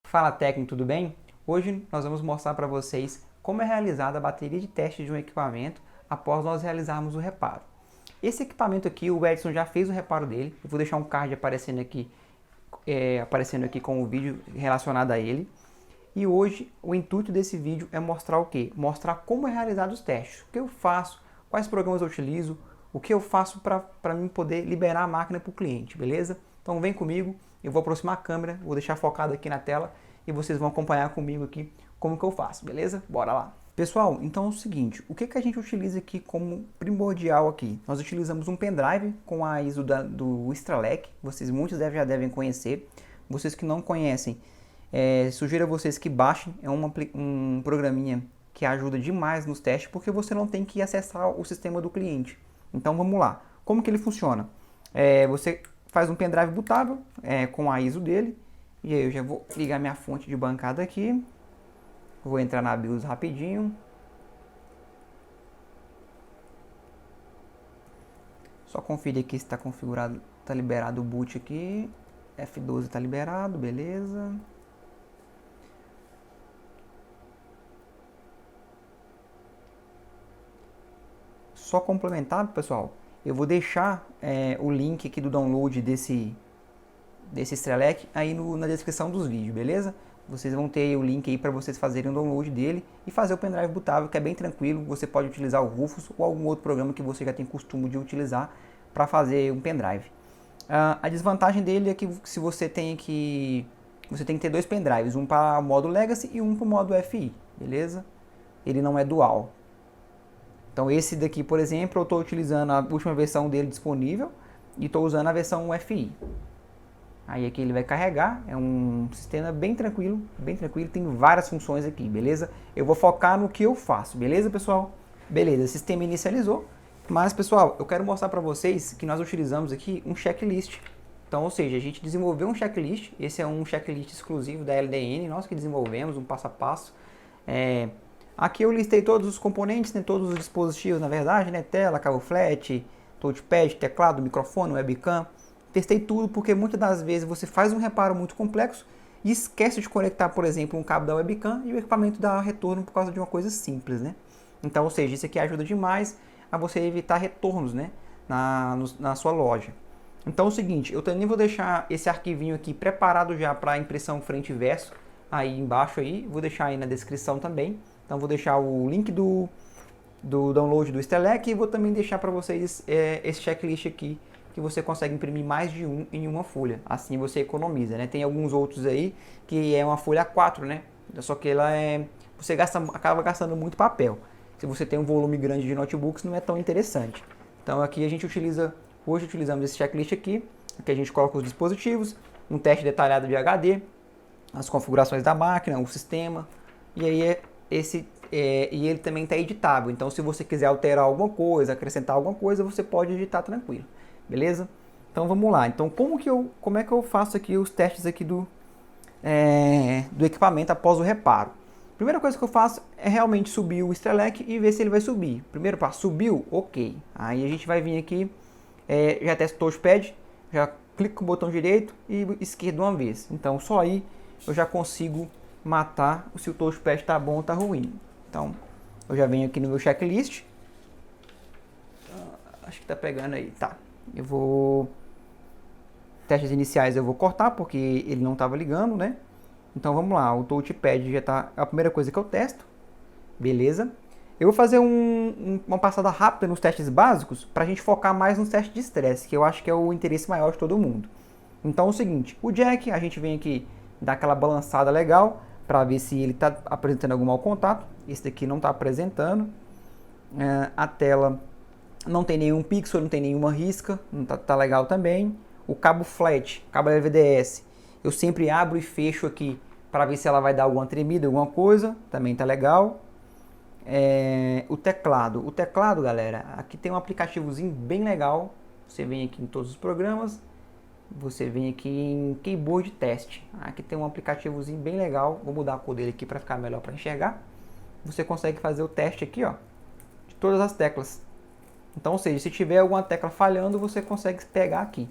Fala técnico, tudo bem? Hoje nós vamos mostrar para vocês como é realizada a bateria de teste de um equipamento após nós realizarmos o reparo. Esse equipamento aqui, o Edson já fez o reparo dele. Eu vou deixar um card aparecendo aqui com o vídeo relacionado a ele. E hoje o intuito desse vídeo é mostrar o quê? Mostrar como é realizado os testes, o que eu faço, quais programas eu utilizo, o que eu faço para mim poder liberar a máquina para o cliente, beleza? Então vem comigo, eu vou aproximar a câmera, vou deixar focado aqui na tela e vocês vão acompanhar comigo aqui como que eu faço, beleza? Bora lá! Pessoal, então é o seguinte, o que a gente utiliza aqui como primordial aqui? Nós utilizamos um pendrive com a ISO do Strelec, muitos já devem conhecer. Vocês que não conhecem, sugiro a vocês que baixem, é um programinha que ajuda demais nos testes, porque você não tem que acessar o sistema do cliente. Então vamos lá, como que ele funciona? Você faz um pendrive bootável com a ISO dele, e aí eu já vou ligar minha fonte de bancada aqui, vou entrar na BIOS rapidinho, só conferir aqui se está configurado, está liberado o boot aqui, F12 está liberado, beleza. Só complementar, pessoal, eu vou deixar o link aqui do download desse Strelec aí na descrição dos vídeos, beleza? Vocês vão ter o link aí para vocês fazerem o download dele e fazer o pendrive bootável, que é bem tranquilo. Você pode utilizar o Rufus ou algum outro programa que você já tem costume de utilizar para fazer um pendrive. A desvantagem dele é que se você tem que ter dois pendrives, um para o modo Legacy e um para o modo FI, beleza? Ele não é dual. Então esse daqui, por exemplo, eu estou utilizando a última versão dele disponível e estou usando a versão FI. Aí aqui ele vai carregar, é um sistema bem tranquilo, tem várias funções aqui, beleza? Eu vou focar no que eu faço, beleza, pessoal? Beleza, o sistema inicializou, mas, pessoal, eu quero mostrar para vocês que nós utilizamos aqui um checklist. Então, ou seja, a gente desenvolveu um checklist, esse é um checklist exclusivo da LDN, nós que desenvolvemos, um passo a passo. Aqui eu listei todos os componentes, né, todos os dispositivos, na verdade, né, tela, cabo flat, touchpad, teclado, microfone, webcam. Testei tudo porque muitas das vezes você faz um reparo muito complexo e esquece de conectar, por exemplo, um cabo da webcam e o equipamento dá retorno por causa de uma coisa simples, né? Então, ou seja, isso aqui ajuda demais a você evitar retornos, né, na sua loja. Então é o seguinte, eu também vou deixar esse arquivinho aqui preparado já para impressão frente e verso aí embaixo aí, vou deixar aí na descrição também. Então vou deixar o link do download do Strelec e vou também deixar para vocês esse checklist aqui, que você consegue imprimir mais de um em uma folha, assim você economiza, né? Tem alguns outros aí que é uma folha A4, né? Só que você acaba gastando muito papel. Se você tem um volume grande de notebooks, não é tão interessante. Então aqui hoje utilizamos esse checklist aqui a gente coloca os dispositivos, um teste detalhado de HD, as configurações da máquina, o sistema, e aí e ele também está editável. Então se você quiser alterar alguma coisa, acrescentar alguma coisa, você pode editar tranquilo. Beleza? Então vamos lá. Então como é que eu faço aqui os testes aqui do equipamento após o reparo? Primeira coisa que eu faço é realmente subir o Strelec e ver se ele vai subir. Primeiro passo, subiu? Ok. Aí a gente vai vir aqui, já testa o touchpad, já clico com o botão direito e esquerdo uma vez. Então só aí eu já consigo matar se o touchpad está bom ou está ruim. Então eu já venho aqui no meu checklist. Acho que está pegando aí, tá. Testes iniciais eu vou cortar porque ele não estava ligando, né? Então vamos lá, o touchpad já está a primeira coisa que eu testo, beleza? Eu vou fazer uma passada rápida nos testes básicos para a gente focar mais nos testes de estresse, que eu acho que é o interesse maior de todo mundo. Então é o seguinte, o jack, a gente vem aqui dar aquela balançada legal para ver se ele está apresentando algum mau contato. Esse daqui não está apresentando. A tela não tem nenhum pixel, não tem nenhuma risca, não tá legal também. O cabo flat, cabo LVDS, eu sempre abro e fecho aqui para ver se ela vai dar alguma tremida, alguma coisa, também tá legal. O teclado, galera, aqui tem um aplicativozinho bem legal. Você vem aqui em todos os programas, você vem aqui em Keyboard Test. Aqui tem um aplicativozinho bem legal, vou mudar a cor dele aqui para ficar melhor para enxergar. Você consegue fazer o teste aqui, ó, de todas as teclas. Então, ou seja, se tiver alguma tecla falhando, você consegue pegar aqui.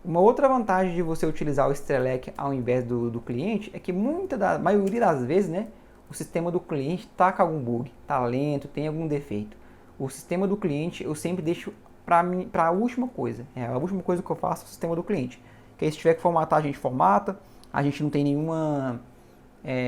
Uma outra vantagem de você utilizar o Strelec ao invés do cliente é que maioria das vezes, né, o sistema do cliente está com algum bug, está lento, tem algum defeito. O sistema do cliente eu sempre deixo para a última coisa. É a última coisa que eu faço é o sistema do cliente. Que aí, se tiver que formatar, a gente formata. A gente não tem nenhuma...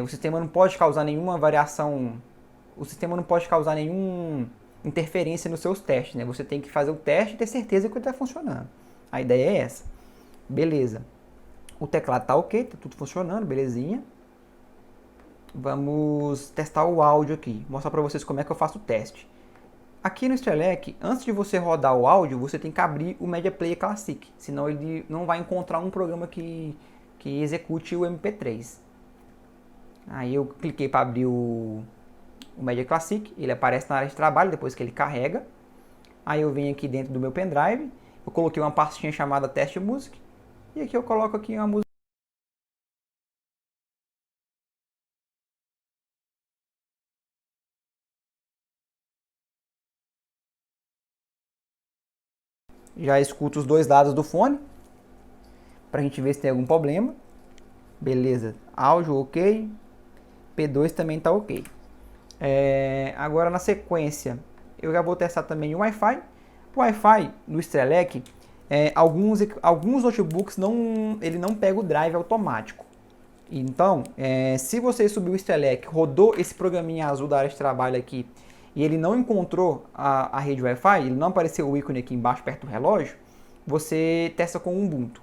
o sistema não pode causar nenhuma variação. O sistema não pode causar nenhuma interferência nos seus testes, né? Você tem que fazer o teste e ter certeza que ele está funcionando. A ideia é essa. Beleza. O teclado está ok, está tudo funcionando, belezinha. Vamos testar o áudio aqui. Mostrar para vocês como é que eu faço o teste. Aqui no Strelec, antes de você rodar o áudio, você tem que abrir o Media Player Classic. Senão ele não vai encontrar um programa que execute o MP3. Aí eu cliquei para abrir o Media Classic. Ele aparece na área de trabalho depois que ele carrega. Aí eu venho aqui dentro do meu pendrive. Eu coloquei uma pastinha chamada Test Music. E aqui eu coloco aqui uma música. Já escuto os dois lados do fone. Pra gente ver se tem algum problema. Beleza. Áudio ok. P2 também tá ok. Agora na sequência, eu já vou testar também o Wi-Fi. O Wi-Fi no Strelec, alguns notebooks ele não pega o drive automático. Então, se você subir o Strelec, rodou esse programinha azul da área de trabalho aqui, e ele não encontrou a rede Wi-Fi, ele não apareceu o ícone aqui embaixo perto do relógio, você testa com o Ubuntu.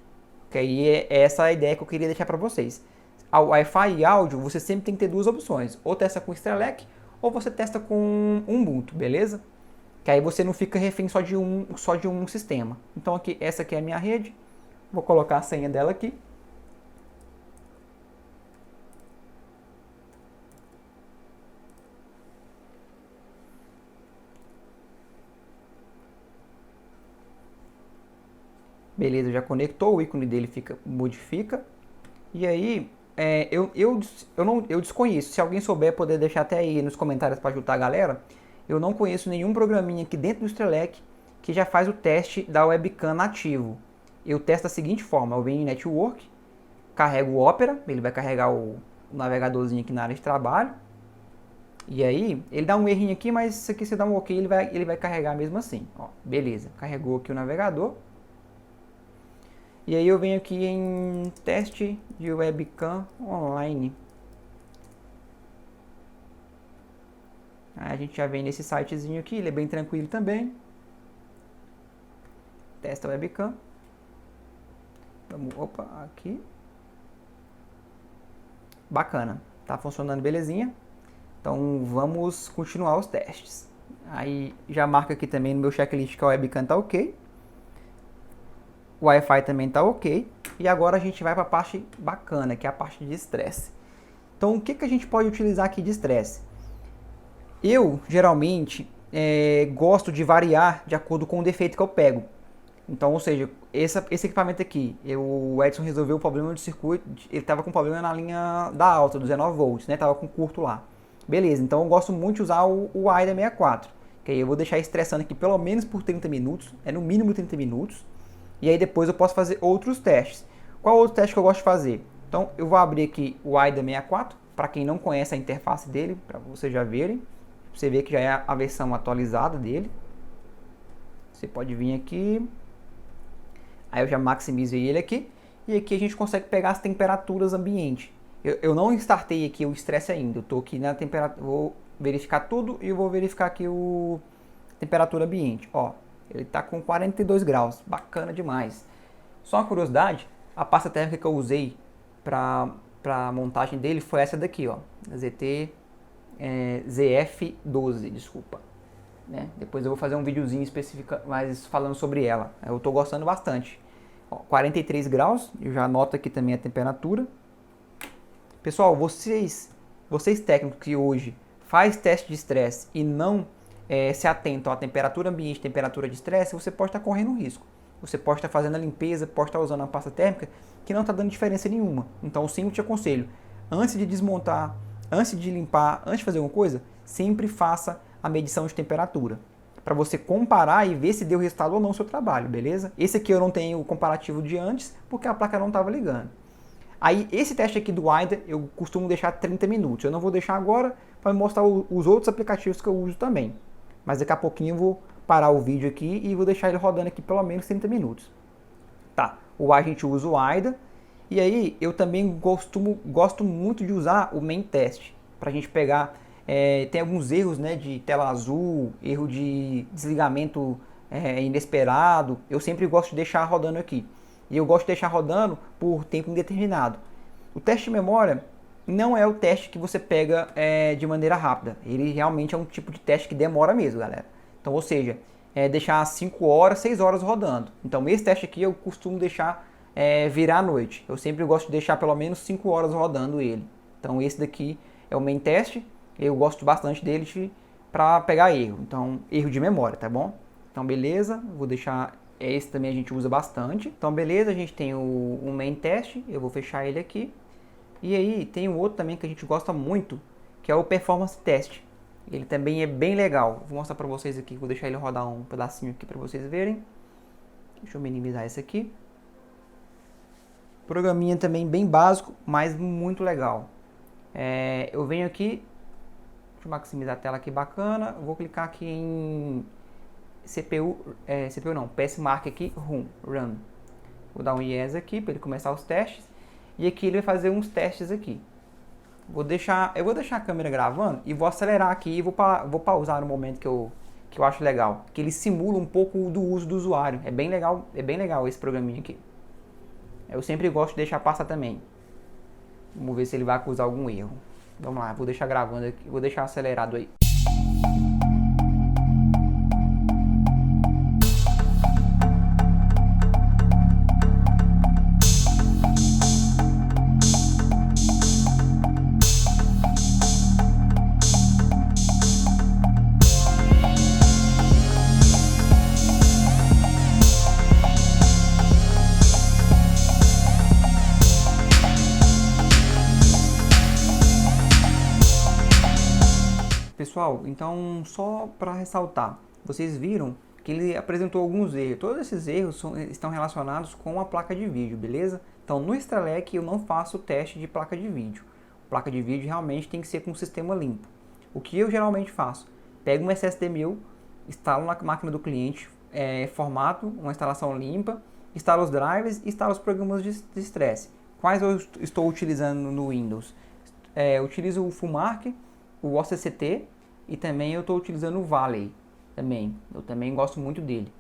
Que aí é essa a ideia que eu queria deixar para vocês. O Wi-Fi e áudio, você sempre tem que ter duas opções. Ou testa com Strelec, ou você testa com Ubuntu, beleza? Que aí você não fica refém só de um sistema. Então aqui, essa aqui é a minha rede. Vou colocar a senha dela aqui. Beleza, já conectou, o ícone dele modifica. E aí, eu desconheço. Se alguém souber, poder deixar até aí nos comentários para ajudar a galera. Eu não conheço nenhum programinha aqui dentro do Strelec que já faz o teste da webcam nativo. Eu testo da seguinte forma: eu venho em Network, carrego o Opera, ele vai carregar o navegadorzinho aqui na área de trabalho. E aí, ele dá um errinho aqui, mas isso aqui, se dá um ok, ele vai carregar mesmo assim. Ó, beleza, carregou aqui o navegador. E aí eu venho aqui em teste de webcam online. Aí a gente já vem nesse sitezinho aqui, ele é bem tranquilo também. Testa a webcam. Opa, aqui. Bacana, tá funcionando belezinha. Então vamos continuar os testes. Aí já marca aqui também no meu checklist que a webcam tá ok. O Wi-Fi também tá ok. E agora a gente vai para a parte bacana, que é a parte de estresse. Então o que a gente pode utilizar aqui de estresse? Eu geralmente gosto de variar de acordo com o defeito que eu pego. Então, ou seja, esse equipamento aqui, o Edson resolveu o problema do circuito, ele estava com problema na linha da alta, do 19 volts, né? Tava com curto lá. Beleza, então eu gosto muito de usar o AIDA 64, que aí eu vou deixar estressando aqui pelo menos por 30 minutos, no mínimo 30 minutos, e aí depois eu posso fazer outros testes. Qual outro teste que eu gosto de fazer? Então eu vou abrir aqui o AIDA 64, para quem não conhece a interface dele, para vocês já verem, você vê que já é a versão atualizada dele. Você pode vir aqui, aí eu já maximizei ele aqui, e aqui a gente consegue pegar as temperaturas ambiente. Eu não startei aqui o estresse ainda, eu estou aqui na temperatura, vou verificar tudo e eu vou verificar aqui a temperatura ambiente. Ó, ele está com 42 graus, bacana demais. Só uma curiosidade, a pasta térmica que eu usei para a montagem dele foi essa daqui, ó, ZF12, desculpa. Né? Depois eu vou fazer um videozinho específico, mais falando sobre ela. Eu estou gostando bastante. Ó, 43 graus, eu já anoto aqui também a temperatura. Pessoal, vocês técnicos que hoje faz teste de estresse e não se atentam à temperatura ambiente, temperatura de estresse, você pode estar correndo um risco. Você pode estar fazendo a limpeza, pode estar usando a pasta térmica que não está dando diferença nenhuma. Então, eu sempre te aconselho, antes de desmontar, antes de limpar, antes de fazer alguma coisa, sempre faça a medição de temperatura. para você comparar e ver se deu resultado ou não o seu trabalho, beleza? Esse aqui eu não tenho o comparativo de antes, porque a placa não estava ligando. Aí, esse teste aqui do WIDA, eu costumo deixar 30 minutos. Eu não vou deixar agora para mostrar os outros aplicativos que eu uso também. Mas daqui a pouquinho eu vou parar o vídeo aqui e vou deixar ele rodando aqui pelo menos 30 minutos. Tá, a gente usa o WIDA. E aí, eu também gosto muito de usar o main test. Para a gente pegar, tem alguns erros, né, de tela azul, erro de desligamento inesperado. Eu sempre gosto de deixar rodando aqui. E eu gosto de deixar rodando por tempo indeterminado. O teste de memória não é o teste que você pega de maneira rápida. Ele realmente é um tipo de teste que demora mesmo, galera. Então, ou seja, deixar 5 horas, 6 horas rodando. Então, esse teste aqui eu costumo deixar virar à noite. Eu sempre gosto de deixar pelo menos 5 horas rodando ele. Então, esse daqui é o main test. Eu gosto bastante dele para pegar erro. Então, erro de memória, tá bom? Então, beleza. Vou deixar... Esse também a gente usa bastante. Então, beleza, a gente tem o main test. Eu vou fechar ele aqui. E aí, tem um outro também que a gente gosta muito, que é o performance test. Ele também é bem legal. Vou mostrar para vocês aqui. Vou deixar ele rodar um pedacinho aqui para vocês verem. Deixa eu minimizar esse aqui. Programinha também bem básico, mas muito legal. Eu venho aqui. Deixa eu maximizar a tela aqui, bacana. Vou clicar aqui em... CPU não, PS Mark aqui, Run. Vou dar um Yes aqui para ele começar os testes. E aqui ele vai fazer uns testes aqui. Eu vou deixar a câmera gravando e vou acelerar aqui e vou pausar no momento que eu acho legal. Que ele simula um pouco do uso do usuário. É bem legal esse programinha aqui. Eu sempre gosto de deixar passar também. Vamos ver se ele vai acusar algum erro. Vamos lá, vou deixar gravando aqui, vou deixar acelerado aí. Pessoal, então só para ressaltar, vocês viram que ele apresentou alguns erros. Todos esses erros estão relacionados com a placa de vídeo, beleza? Então no Strelec eu não faço teste de placa de vídeo. Placa de vídeo realmente tem que ser com o sistema limpo. O que eu geralmente faço? Pego um SSD meu, instalo na máquina do cliente, formato, uma instalação limpa, instalo os drivers e instalo os programas de estresse. Quais eu estou utilizando no Windows? Eu utilizo o FUMARK, o OCCT e também eu estou utilizando o Valley também. Eu também gosto muito dele.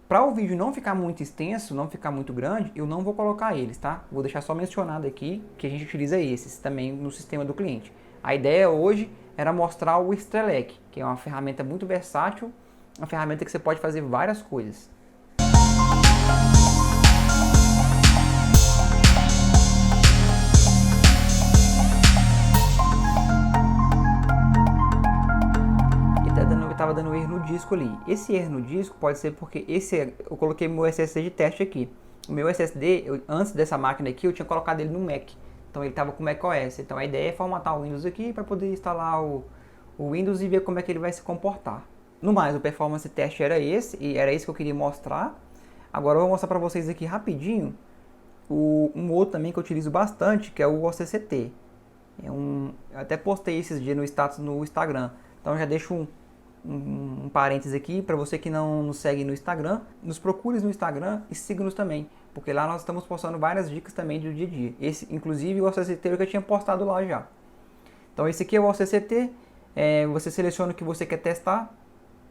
Para o vídeo não ficar muito extenso, não ficar muito grande, eu não vou colocar eles, tá? Vou deixar só mencionado aqui que a gente utiliza esses também no sistema do cliente. A ideia hoje era mostrar o Strelec, que é uma ferramenta muito versátil, uma ferramenta que você pode fazer várias coisas. Estava dando erro no disco ali. Esse erro no disco pode ser porque eu coloquei meu SSD de teste aqui. O meu SSD, antes dessa máquina aqui, eu tinha colocado ele no Mac. Então ele estava com o macOS. Então a ideia é formatar o Windows aqui para poder instalar o Windows e ver como é que ele vai se comportar. No mais, o performance test era esse, e era isso que eu queria mostrar. Agora eu vou mostrar para vocês aqui rapidinho um outro também que eu utilizo bastante, que é o OCCT. Eu até postei esses dias no status no Instagram. Então já deixo um parênteses aqui, para você que não nos segue no Instagram, nos procure no Instagram e siga-nos também, porque lá nós estamos postando várias dicas também do dia a dia. Inclusive o OCCT eu já tinha postado lá já. Então esse aqui é o OCCT, você seleciona o que você quer testar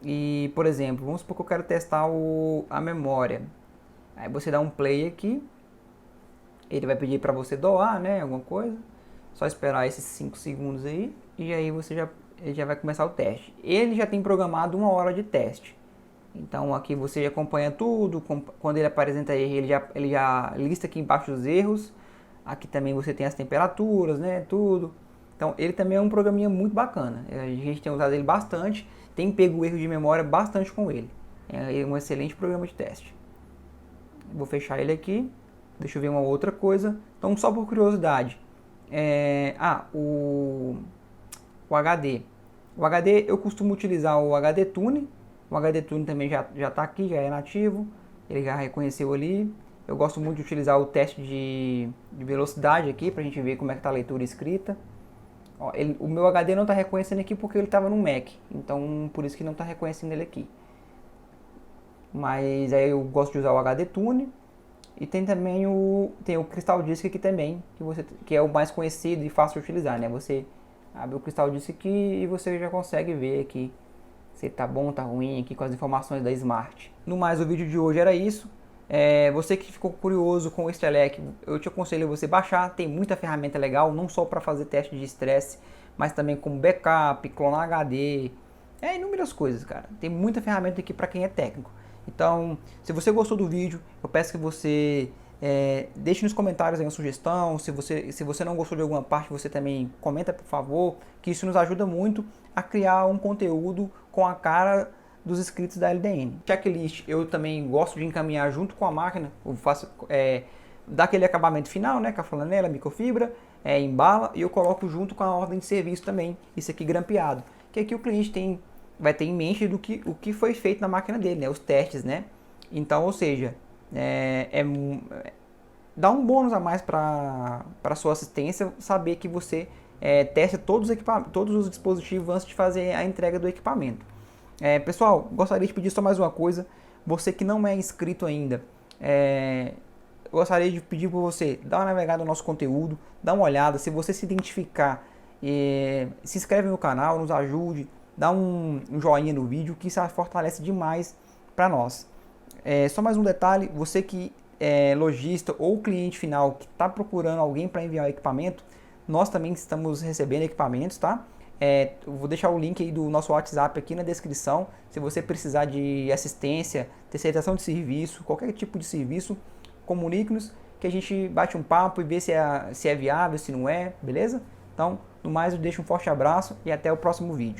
e, por exemplo, vamos supor que eu quero testar a memória. Aí você dá um play aqui, ele vai pedir para você doar, né, alguma coisa, só esperar esses 5 segundos aí e aí ele já vai começar o teste. Ele já tem programado 1 hora de teste. Então aqui você acompanha tudo. Quando ele apresenta erro, ele já lista aqui embaixo os erros. Aqui também você tem as temperaturas, né? Tudo. Então ele também é um programinha muito bacana. A gente tem usado ele bastante. Tem pego o erro de memória bastante com ele. É um excelente programa de teste. Vou fechar ele aqui. Deixa eu ver uma outra coisa. Então só por curiosidade. O HD. O HD eu costumo utilizar o HD Tune, O HD Tuner também já está aqui, já é nativo, ele já reconheceu ali. Eu gosto muito de utilizar o teste de velocidade aqui para a gente ver como é que está a leitura e escrita. Ó, o meu HD não está reconhecendo aqui porque ele estava no Mac, então por isso que não está reconhecendo ele aqui. Mas aí eu gosto de usar o HD Tune. E tem também o Crystal Disk aqui também, que é o mais conhecido e fácil de utilizar, né? Você abre o Crystal Disk aqui e você já consegue ver aqui se tá bom, tá ruim aqui com as informações da Smart. No mais, o vídeo de hoje era isso. Você que ficou curioso com o Strelec, eu te aconselho você baixar, tem muita ferramenta legal, não só para fazer teste de estresse, mas também como backup, clonar HD, inúmeras coisas, cara. Tem muita ferramenta aqui para quem é técnico. Então, se você gostou do vídeo, eu peço que você deixe nos comentários aí uma sugestão. Se você não gostou de alguma parte, você também comenta, por favor, que isso nos ajuda muito a criar um conteúdo com a cara dos inscritos da LDN. Checklist eu também gosto de encaminhar junto com a máquina, eu faço daquele acabamento final, né, com a flanela, microfibra, embala e eu coloco junto com a ordem de serviço também, isso aqui grampeado, que aqui o cliente vai ter em mente o que foi feito na máquina dele, né, os testes, né. Então, ou seja, dá um bônus a mais para a sua assistência saber que você testa todos os dispositivos antes de fazer a entrega do equipamento. Pessoal, gostaria de pedir só mais uma coisa. Você que não é inscrito ainda, gostaria de pedir para você dar uma navegada no nosso conteúdo, dar uma olhada. Se você se identificar, se inscreve no canal, nos ajude, dá um joinha no vídeo, que isso fortalece demais para nós. Só mais um detalhe, você que é lojista ou cliente final que está procurando alguém para enviar o equipamento, nós também estamos recebendo equipamentos, tá? Eu vou deixar o link aí do nosso WhatsApp aqui na descrição. Se você precisar de assistência, terceirização de serviço, qualquer tipo de serviço, comunique-nos que a gente bate um papo e vê se é viável, se não é, beleza? Então, no mais, eu deixo um forte abraço e até o próximo vídeo.